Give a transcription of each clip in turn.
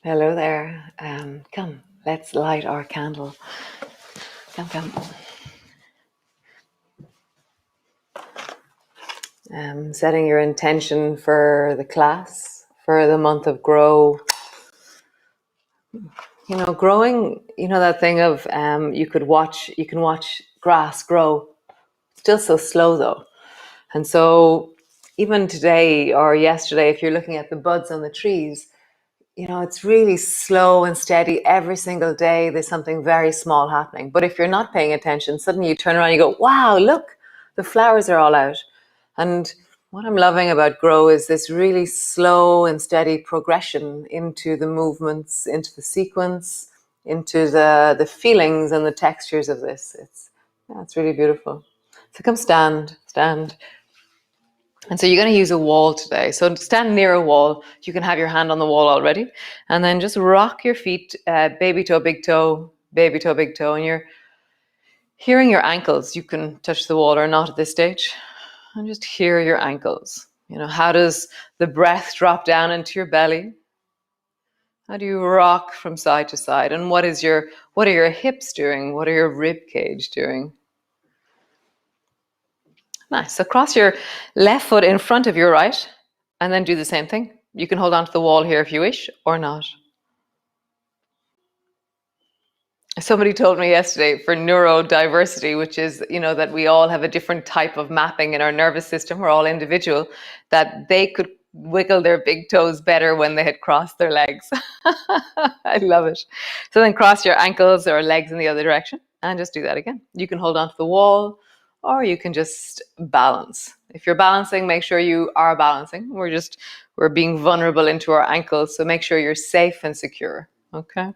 Hello there. Come, let's light our candle. Come, come. Setting your intention for the class, for the month of grow. You know, growing, you know that thing of you can watch grass grow. Still so slow though. And so even today or yesterday, if you're looking at the buds on the trees, you know, it's really slow and steady. Every single day, there's something very small happening. But if you're not paying attention, suddenly you turn around and you go, wow, look, the flowers are all out. And what I'm loving about grow is this really slow and steady progression into the movements, into the sequence, into the feelings and the textures of this. It's really beautiful. So come stand. And so you're going to use a wall today. So stand near a wall. You can have your hand on the wall already. And then just rock your feet, baby toe, big toe, baby toe, big toe. And you're hearing your ankles. You can touch the wall or not at this stage. And just hear your ankles. You know, how does the breath drop down into your belly? How do you rock from side to side? And what are your hips doing? What are your rib cage doing? Nice. So cross your left foot in front of your right and then do the same thing. You can hold on to the wall here if you wish or not. Somebody told me yesterday for neurodiversity, which is, you know, that we all have a different type of mapping in our nervous system. We're all individual, that they could wiggle their big toes better when they had crossed their legs. I love it. So then cross your ankles or legs in the other direction and just do that again. You can hold on to the wall or you can just balance. If you're balancing, make sure you are balancing. We're being vulnerable into our ankles. So make sure you're safe and secure. Okay.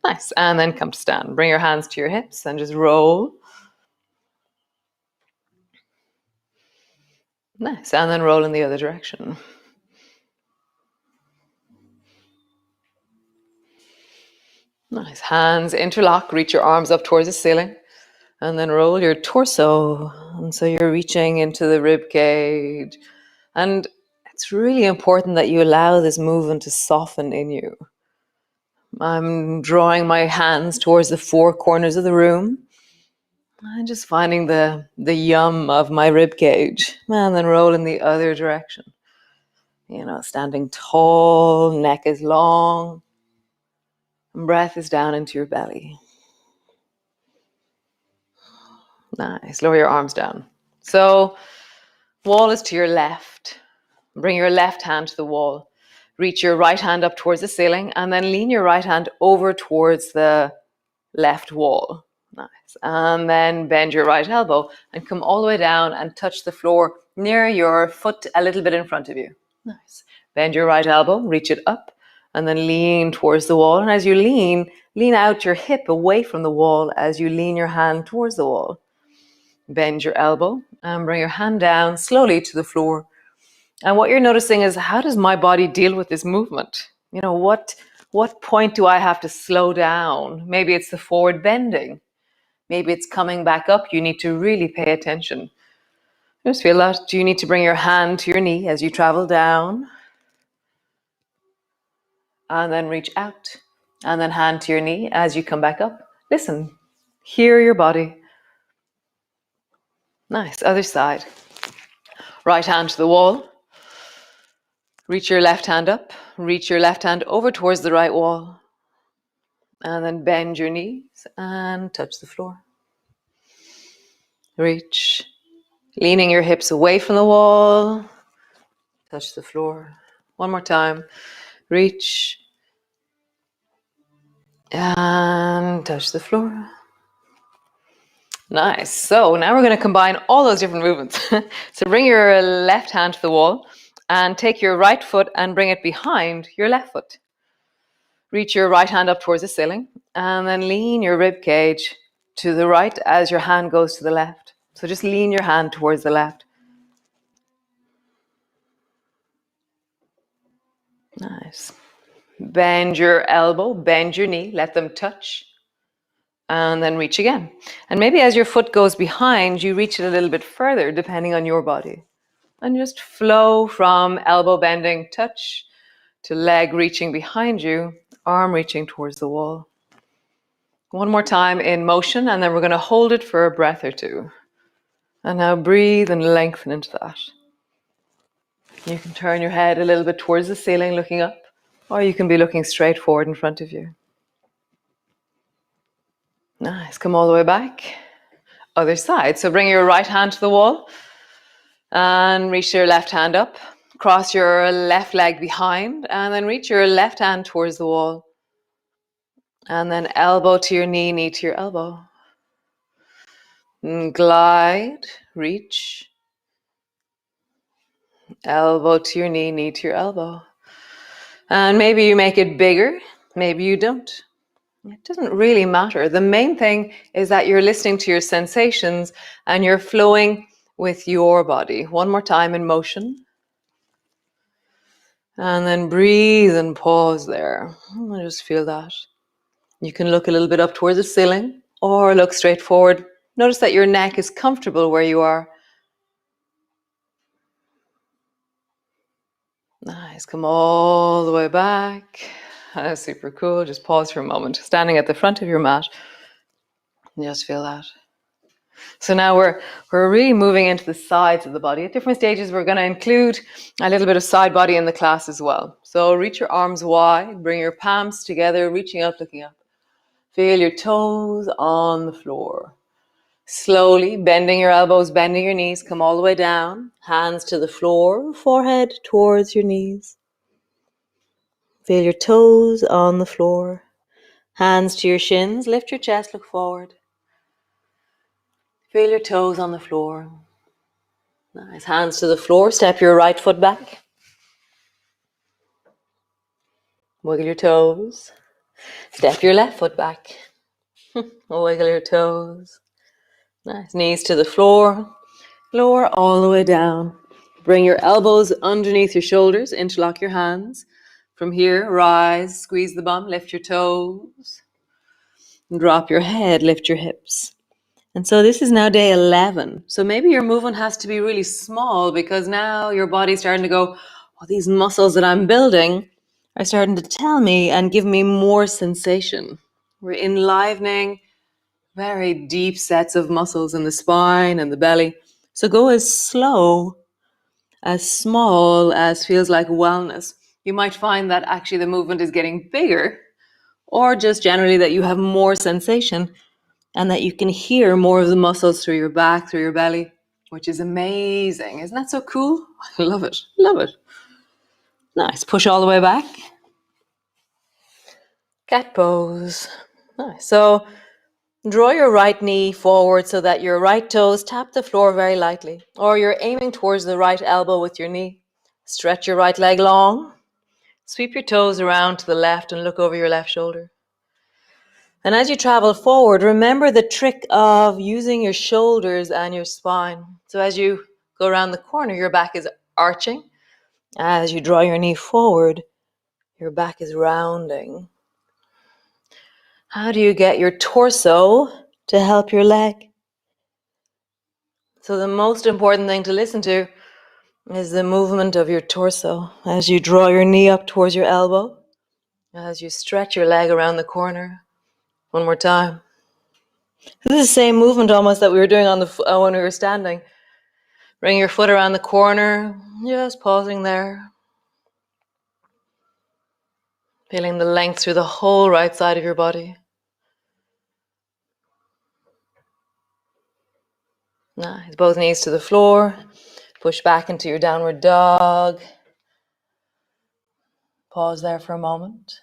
Nice. And then come to stand. Bring your hands to your hips and just roll. Nice. And then roll in the other direction. Nice. Hands interlock. Reach your arms up towards the ceiling. And then roll your torso. And so you're reaching into the rib cage. And it's really important that you allow this movement to soften in you. I'm drawing my hands towards the four corners of the room. And just finding the yum of my rib cage. And then roll in the other direction. You know, standing tall, neck is long. And breath is down into your belly. Nice. Lower your arms down. So, wall is to your left. Bring your left hand to the wall. Reach your right hand up towards the ceiling and then lean your right hand over towards the left wall. Nice. And then bend your right elbow and come all the way down and touch the floor near your foot a little bit in front of you. Nice. Bend your right elbow, reach it up, and then lean towards the wall. And as you lean out your hip away from the wall as you lean your hand towards the wall. Bend your elbow and bring your hand down slowly to the floor. And what you're noticing is, how does my body deal with this movement? You know, what point do I have to slow down? Maybe it's the forward bending. Maybe it's coming back up. You need to really pay attention. Just feel that. Do you need to bring your hand to your knee as you travel down? And then reach out. And then hand to your knee as you come back up. Listen. Hear your body. Nice. Other side. Right hand to the wall. Reach your left hand up. Reach your left hand over towards the right wall. And then bend your knees and touch the floor. Reach. Leaning your hips away from the wall. Touch the floor. One more time. Reach. And touch the floor. Nice. So now we're going to combine all those different movements. So bring your left hand to the wall and take your right foot and bring it behind your left foot. Reach your right hand up towards the ceiling and then lean your rib cage to the right as your hand goes to the left. So just lean your hand towards the left. Nice. Bend your elbow, bend your knee, let them touch. And then reach again. And maybe as your foot goes behind, you reach it a little bit further, depending on your body. And just flow from elbow bending, touch, to leg reaching behind you, arm reaching towards the wall. One more time in motion, and then we're going to hold it for a breath or two. And now breathe and lengthen into that. You can turn your head a little bit towards the ceiling, looking up, or you can be looking straight forward in front of you. Nice. Come all the way back. Other side. So bring your right hand to the wall and reach your left hand up. Cross your left leg behind and then reach your left hand towards the wall. And then elbow to your knee, knee to your elbow. And glide, reach. Elbow to your knee, knee to your elbow. And maybe you make it bigger, maybe you don't. It doesn't really matter. The main thing is that you're listening to your sensations and you're flowing with your body. One more time in motion. And then breathe and pause there. And just feel that. You can look a little bit up towards the ceiling or look straight forward. Notice that your neck is comfortable where you are. Nice. Come all the way back. That's super cool. Just pause for a moment. Standing at the front of your mat. Just feel that. So now we're really moving into the sides of the body. At different stages, we're going to include a little bit of side body in the class as well. So reach your arms wide, bring your palms together, reaching up, looking up. Feel your toes on the floor. Slowly bending your elbows, bending your knees, come all the way down. Hands to the floor, forehead towards your knees. Feel your toes on the floor. Hands to your shins, lift your chest, look forward. Feel your toes on the floor. Nice. Hands to the floor. Step your right foot back. Wiggle your toes. Step your left foot back. Wiggle your toes. Nice. Knees to the floor. Lower all the way down. Bring your elbows underneath your shoulders. Interlock your hands. From here, rise. Squeeze the bum. Lift your toes. Drop your head. Lift your hips. And so this is now day 11. So maybe your movement has to be really small because now your body's starting to go, oh, these muscles that I'm building are starting to tell me and give me more sensation. We're enlivening very deep sets of muscles in the spine and the belly. So go as slow, as small as feels like wellness. You might find that actually the movement is getting bigger or just generally that you have more sensation and that you can hear more of the muscles through your back, through your belly, which is amazing. Isn't that so cool? I love it. Love it. Nice. Push all the way back. Cat pose. Nice. So draw your right knee forward so that your right toes tap the floor very lightly, or you're aiming towards the right elbow with your knee. Stretch your right leg long. Sweep your toes around to the left and look over your left shoulder. And as you travel forward, remember the trick of using your shoulders and your spine. So as you go around the corner, your back is arching. As you draw your knee forward, your back is rounding. How do you get your torso to help your leg? So the most important thing to listen to is the movement of your torso. As you draw your knee up towards your elbow, as you stretch your leg around the corner. One more time. This is the same movement almost that we were doing on when we were standing. Bring your foot around the corner, just pausing there. Feeling the length through the whole right side of your body. Nice. Both knees to the floor. Push back into your downward dog. Pause there for a moment.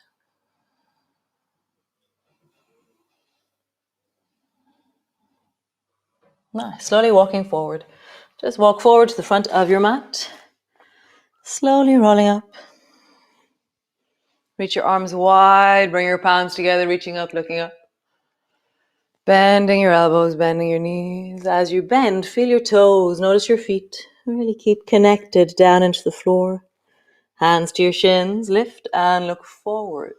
Nice. Slowly walking forward. Just walk forward to the front of your mat. Slowly rolling up. Reach your arms wide. Bring your palms together, reaching up, looking up. Bending your elbows, bending your knees. As you bend, feel your toes. Notice your feet. Really keep connected down into the floor. Hands to your shins. Lift and look forward.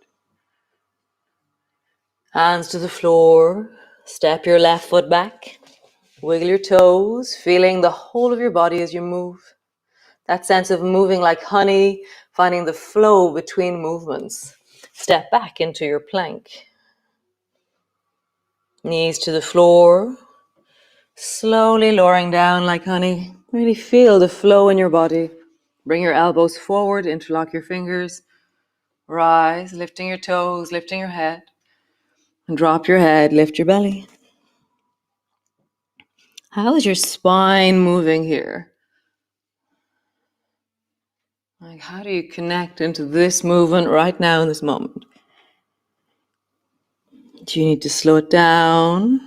Hands to the floor. Step your left foot back. Wiggle your toes, feeling the whole of your body as you move. That sense of moving like honey, finding the flow between movements. Step back into your plank. Knees to the floor. Slowly lowering down like honey. Really feel the flow in your body. Bring your elbows forward, interlock your fingers. Rise, lifting your toes, lifting your head. And drop your head, lift your belly. How is your spine moving here? Like, how do you connect into this movement right now in this moment? Do you need to slow it down?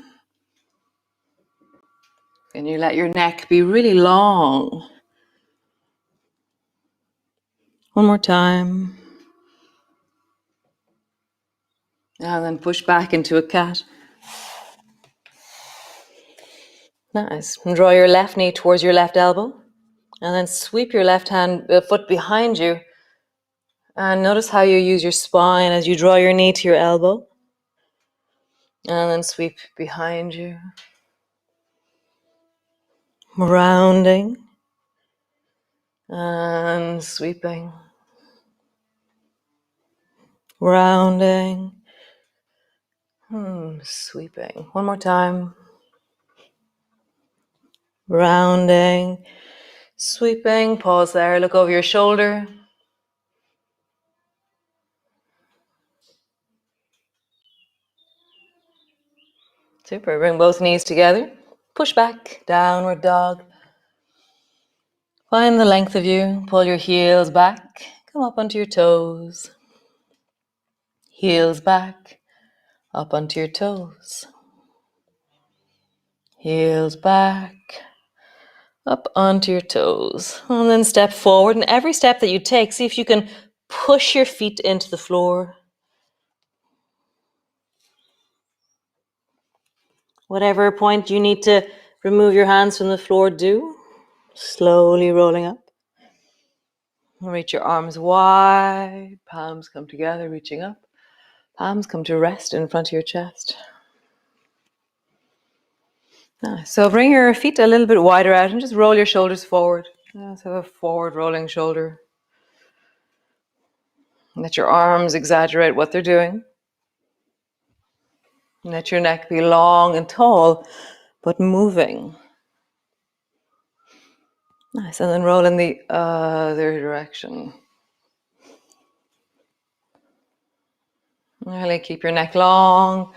Can you let your neck be really long? One more time. And then push back into a cat. Nice. And draw your left knee towards your left elbow. And then sweep your left foot behind you. And notice how you use your spine as you draw your knee to your elbow. And then sweep behind you. Rounding. And sweeping. Rounding. Sweeping. One more time. Rounding. Sweeping. Pause there. Look over your shoulder. Super. Bring both knees together. Push back. Downward dog. Find the length of you. Pull your heels back. Come up onto your toes. Heels back. Up onto your toes. Heels back. Up onto your toes. And then step forward. And every step that you take, see if you can push your feet into the floor. Whatever point you need to remove your hands from the floor, do. Slowly rolling up. Reach your arms wide. Palms come together, reaching up. Palms come to rest in front of your chest. Nice. So bring your feet a little bit wider out and just roll your shoulders forward. Let's have a forward rolling shoulder. Let your arms exaggerate what they're doing. Let your neck be long and tall, but moving. Nice. And then roll in the other direction. Really keep your neck long.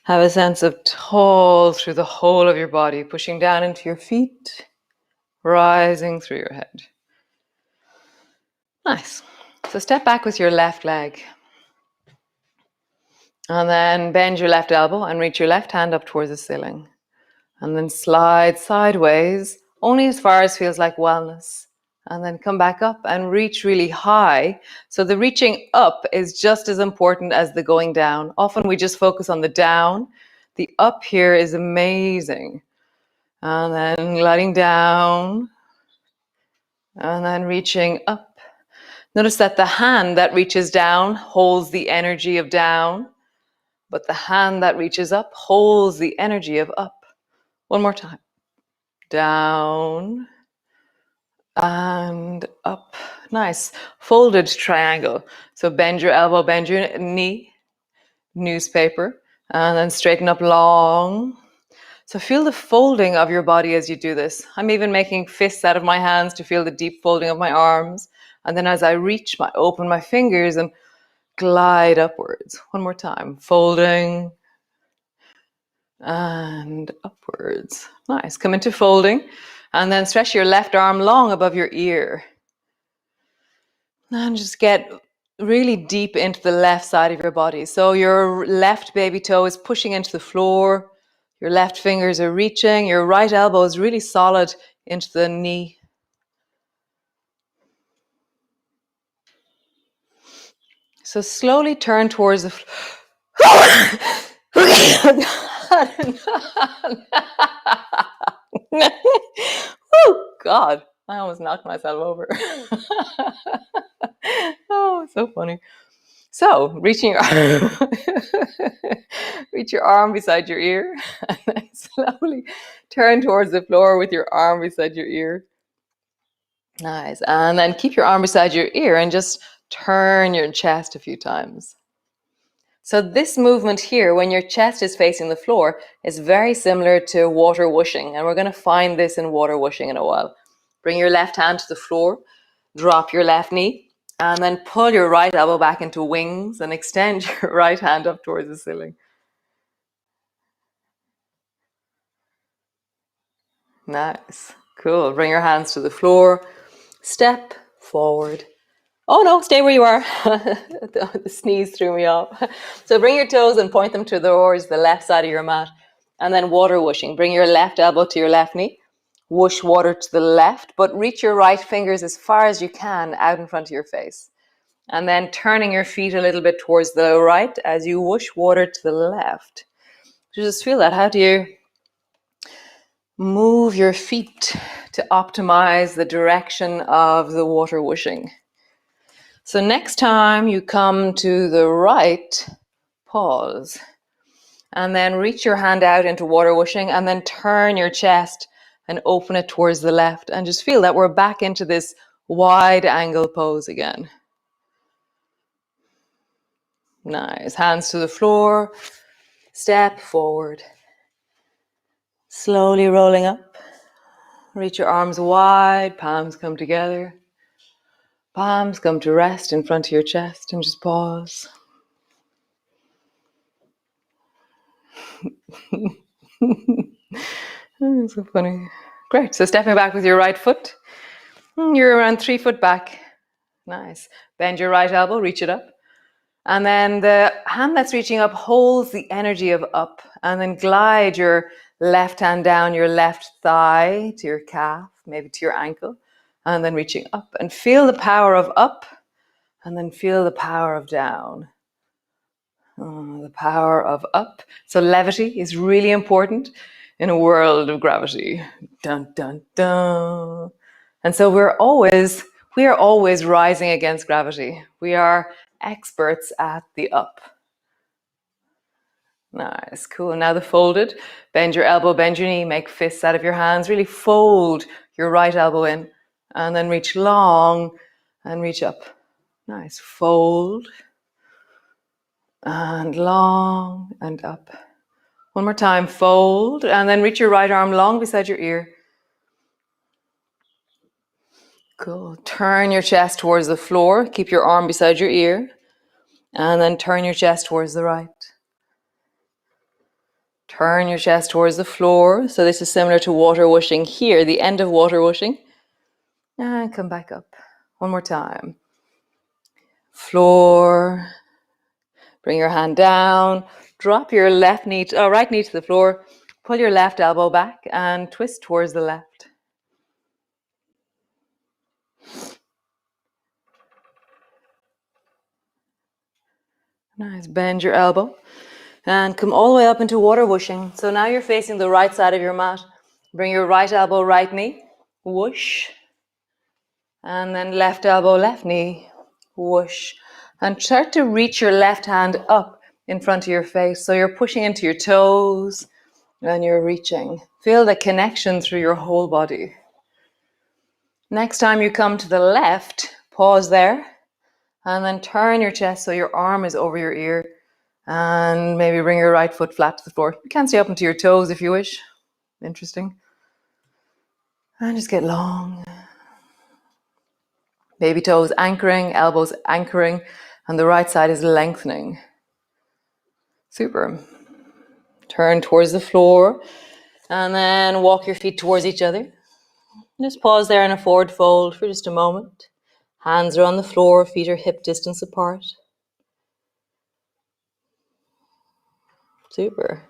Have a sense of tall through the whole of your body, pushing down into your feet, rising through your head. Nice. So step back with your left leg. And then bend your left elbow and reach your left hand up towards the ceiling. And then slide sideways, only as far as feels like wellness. And then come back up and reach really high. So the reaching up is just as important as the going down. Often we just focus on the down. The up here is amazing. And then gliding down. And then reaching up. Notice that the hand that reaches down holds the energy of down. But the hand that reaches up holds the energy of up. One more time. Down and up. Nice. Folded triangle. So bend your elbow, bend your knee. Newspaper. And then straighten up long. So feel the folding of your body as you do this. I'm even making fists out of my hands to feel the deep folding of my arms. And then as I reach, open my fingers and glide upwards. One more time. Folding and upwards. Nice. Come into folding and then stretch your left arm long above your ear. And just get really deep into the left side of your body. So your left baby toe is pushing into the floor. Your left fingers are reaching. Your right elbow is really solid into the knee. So slowly turn towards the Oh, God. I almost knocked myself over. Oh, so funny. So, reach your arm beside your ear and then slowly turn towards the floor with your arm beside your ear. Nice. And then keep your arm beside your ear and just turn your chest a few times. So this movement here, when your chest is facing the floor, is very similar to water whooshing. And we're going to find this in water whooshing in a while. Bring your left hand to the floor, drop your left knee, and then pull your right elbow back into wings and extend your right hand up towards the ceiling. Nice. Cool. Bring your hands to the floor. Step forward. Oh no, stay where you are. The sneeze threw me off. So bring your toes and point them towards the left side of your mat. And then water whooshing. Bring your left elbow to your left knee. Whoosh water to the left, but reach your right fingers as far as you can out in front of your face. And then turning your feet a little bit towards the right as you whoosh water to the left. So just feel that. How do you move your feet to optimize the direction of the water whooshing? So next time you come to the right, pause. And then reach your hand out into water whooshing and then turn your chest and open it towards the left. And just feel that we're back into this wide angle pose again. Nice. Hands to the floor. Step forward. Slowly rolling up. Reach your arms wide. Palms come together. Palms come to rest in front of your chest and just pause. So funny. Great. So stepping back with your right foot. You're around 3 foot back. Nice. Bend your right elbow, reach it up. And then the hand that's reaching up holds the energy of up. And then glide your left hand down your left thigh to your calf, maybe to your ankle. And then reaching up. And feel the power of up. And then feel the power of down. The power of up. So levity is really important in a world of gravity. Dun, dun, dun. And so we are always rising against gravity. We are experts at the up. Nice, cool. Now the folded. Bend your elbow, bend your knee, make fists out of your hands. Really fold your right elbow in and then reach long and reach up. Nice, fold and long and up. One more time, fold and then reach your right arm long beside your ear. Cool. Turn your chest towards the floor. Keep your arm beside your ear. And then turn your chest towards the right. Turn your chest towards the floor. So this is similar to water whooshing here, the end of water whooshing. And come back up. One more time. Floor. Bring your hand down. Drop your right knee to the floor. Pull your left elbow back and twist towards the left. Nice. Bend your elbow. And come all the way up into water whooshing. So now you're facing the right side of your mat. Bring your right elbow, right knee. Whoosh. And then left elbow, left knee. Whoosh. And start to reach your left hand up in front of your face. So you're pushing into your toes and you're reaching. Feel the connection through your whole body. Next time you come to the left, pause there. And then turn your chest so your arm is over your ear. And maybe bring your right foot flat to the floor. You can stay up into your toes if you wish. Interesting. And just get long. Baby toes anchoring, elbows anchoring, and the right side is lengthening. Super. Turn towards the floor. And then walk your feet towards each other. Just pause there in a forward fold for just a moment. Hands are on the floor, feet are hip distance apart. Super.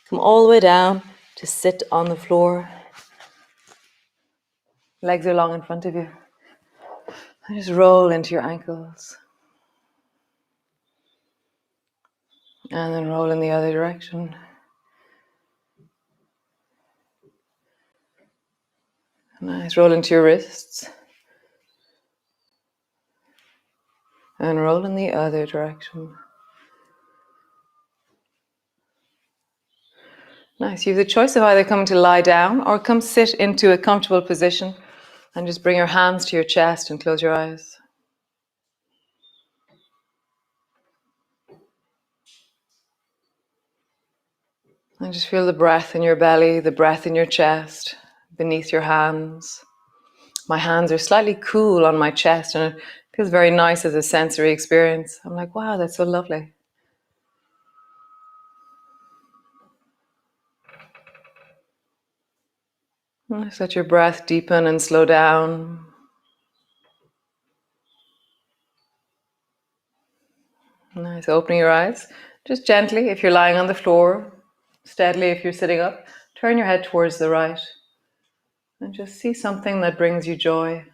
Come all the way down to sit on the floor. Legs are long in front of you. And just roll into your ankles. And then roll in the other direction. Nice. Roll into your wrists. And roll in the other direction. Nice. You have the choice of either coming to lie down or come sit into a comfortable position and just bring your hands to your chest and close your eyes. And just feel the breath in your belly, the breath in your chest, beneath your hands. My hands are slightly cool on my chest, and it feels very nice as a sensory experience. I'm like, wow, that's so lovely. Just let your breath deepen and slow down. Nice, opening your eyes. Just gently, if you're lying on the floor, steadily if you're sitting up, turn your head towards the right and just see something that brings you joy.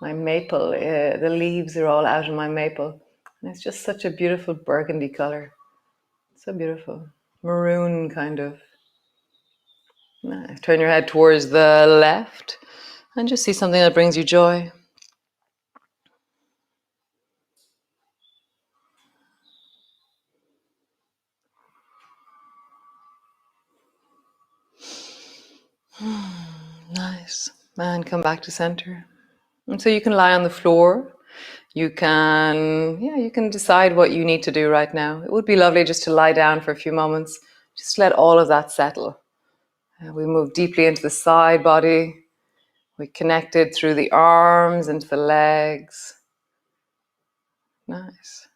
My maple, the leaves are all out of my maple, and it's just such a beautiful burgundy color. So beautiful. Maroon kind of. Nice. Turn your head towards the left and just see something that brings you joy. Nice. And come back to center. And so you can lie on the floor. You can decide what you need to do right now. It would be lovely just to lie down for a few moments. Just let all of that settle. We move deeply into the side body. We connected through the arms into the legs. Nice.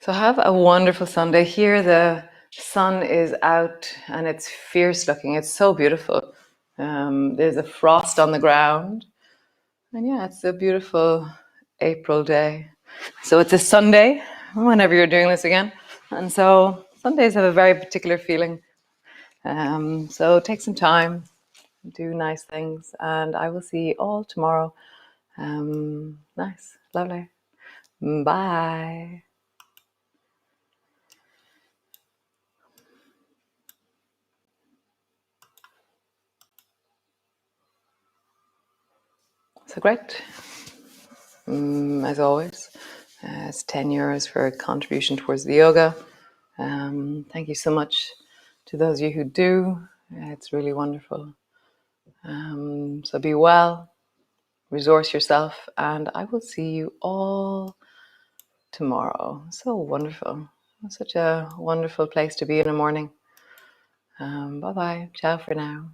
So have a wonderful Sunday. Here the sun is out and it's fierce looking. It's so beautiful. There's a frost on the ground. And yeah, it's a beautiful April day. So it's a Sunday, whenever you're doing this again. And so Sundays have a very particular feeling. So take some time, do nice things, and I will see you all tomorrow. Nice, lovely. Bye. So great. As always, it's €10 for a contribution towards the yoga. Thank you so much to those of you who do. It's really wonderful. So be well, resource yourself, and I will see you all tomorrow. So wonderful. Such a wonderful place to be in the morning. Bye-bye. Ciao for now.